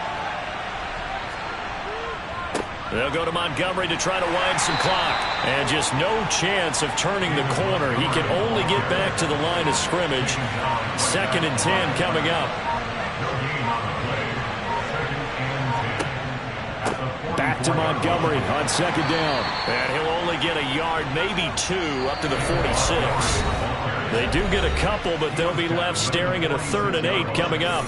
They'll go to Montgomery to try to wind some clock. And just no chance of turning the corner. He can only get back to the line of scrimmage. 2nd and 10 coming up. Back to Montgomery on 2nd down. And he'll only get a yard, maybe 2, up to the 46. They do get a couple, but they'll be left staring at a 3rd and 8 coming up.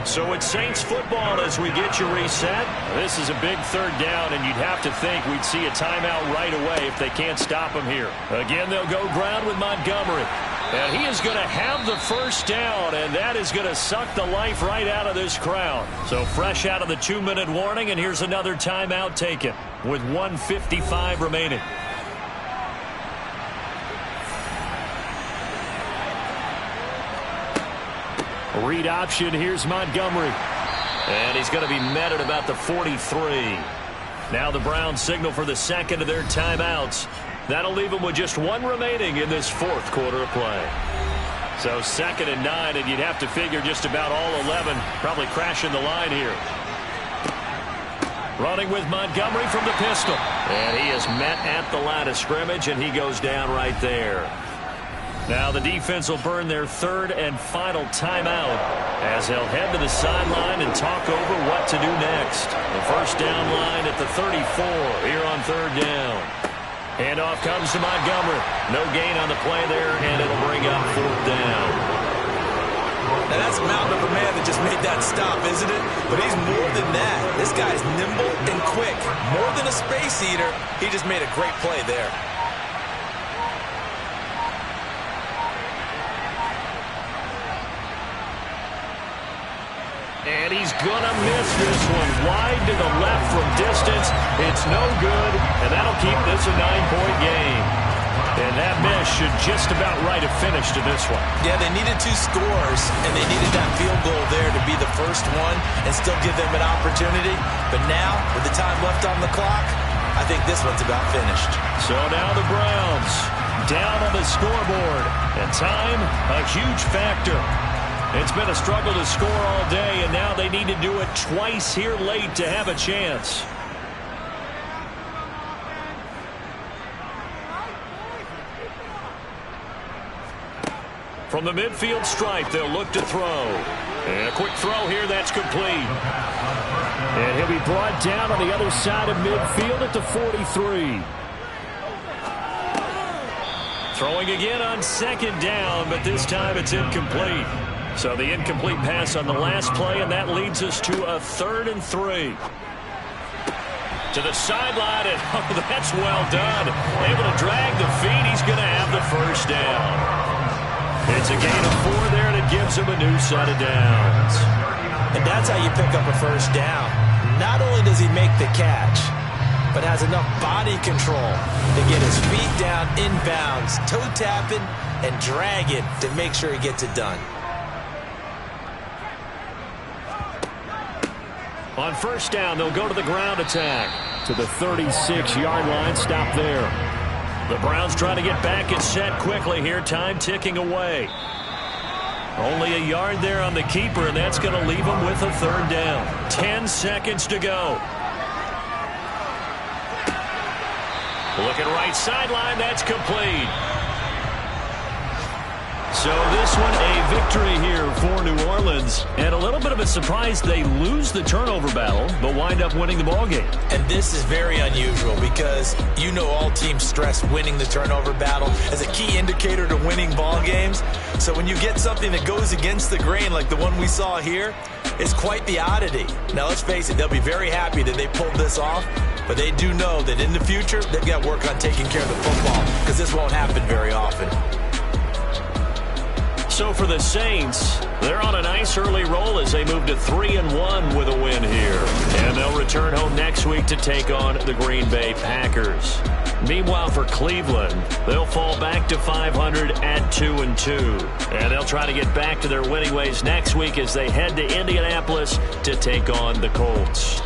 So it's Saints football as we get you reset. This is a big 3rd down, and you'd have to think we'd see a timeout right away if they can't stop him here. Again, they'll go ground with Montgomery. And he is going to have the 1st down, and that is going to suck the life right out of this crowd. So fresh out of the 2-minute warning, and here's another timeout taken with 1:55 remaining. Read option, here's Montgomery. And he's going to be met at about the 43. Now the Browns signal for the 2nd of their timeouts. That'll leave them with just 1 remaining in this 4th quarter of play. So 2nd and 9, and you'd have to figure just about all 11 probably crashing the line here. Running with Montgomery from the pistol. And he is met at the line of scrimmage, and he goes down right there. Now the defense will burn their 3rd and final timeout as they'll head to the sideline and talk over what to do next. The 1st down line at the 34 here on 3rd down. Handoff comes to Montgomery. No gain on the play there, and it'll bring up 4th down. Now, that's a mountain of a man that just made that stop, isn't it? But he's more than that. This guy's nimble and quick. More than a space eater, he just made a great play there. And he's going to miss this one. Wide to the left from distance. It's no good, and that'll keep this a 9-point game. And that miss should just about right a finish to this one. Yeah, they needed 2 scores, and they needed that field goal there to be the first one and still give them an opportunity. But now, with the time left on the clock, I think this one's about finished. So now the Browns down on the scoreboard. And time, a huge factor. It's been a struggle to score all day, and now they need to do it twice here late to have a chance. From the midfield stripe, they'll look to throw. And a quick throw here, that's complete. And he'll be brought down on the other side of midfield at the 43. Throwing again on second down, but this time it's incomplete. So the incomplete pass on the last play, and that leads us to a 3rd and 3. To the sideline, and oh, that's well done. Able to drag the feet. He's going to have the first down. It's a gain of 4 there, and it gives him a new set of downs. And that's how you pick up a first down. Not only does he make the catch, but has enough body control to get his feet down inbounds, toe tapping, and dragging to make sure he gets it done. On first down, they'll go to the ground attack. To the 36-yard line, stop there. The Browns trying to get back and set quickly here. Time ticking away. Only a yard there on the keeper, and that's going to leave them with a 3rd down. 10 seconds to go. Looking right sideline, that's complete. So this one a victory here for New Orleans. And a little bit of a surprise, they lose the turnover battle, but wind up winning the ballgame. And this is very unusual because you know all teams stress winning the turnover battle as a key indicator to winning ball games. So when you get something that goes against the grain like the one we saw here, it's quite the oddity. Now let's face it, they'll be very happy that they pulled this off, but they do know that in the future they've got to work on taking care of the football because this won't happen very often. So for the Saints, they're on a nice early roll as they move to 3-1 with a win here. And they'll return home next week to take on the Green Bay Packers. Meanwhile, for Cleveland, they'll fall back to 500 at 2-2. And they'll try to get back to their winning ways next week as they head to Indianapolis to take on the Colts.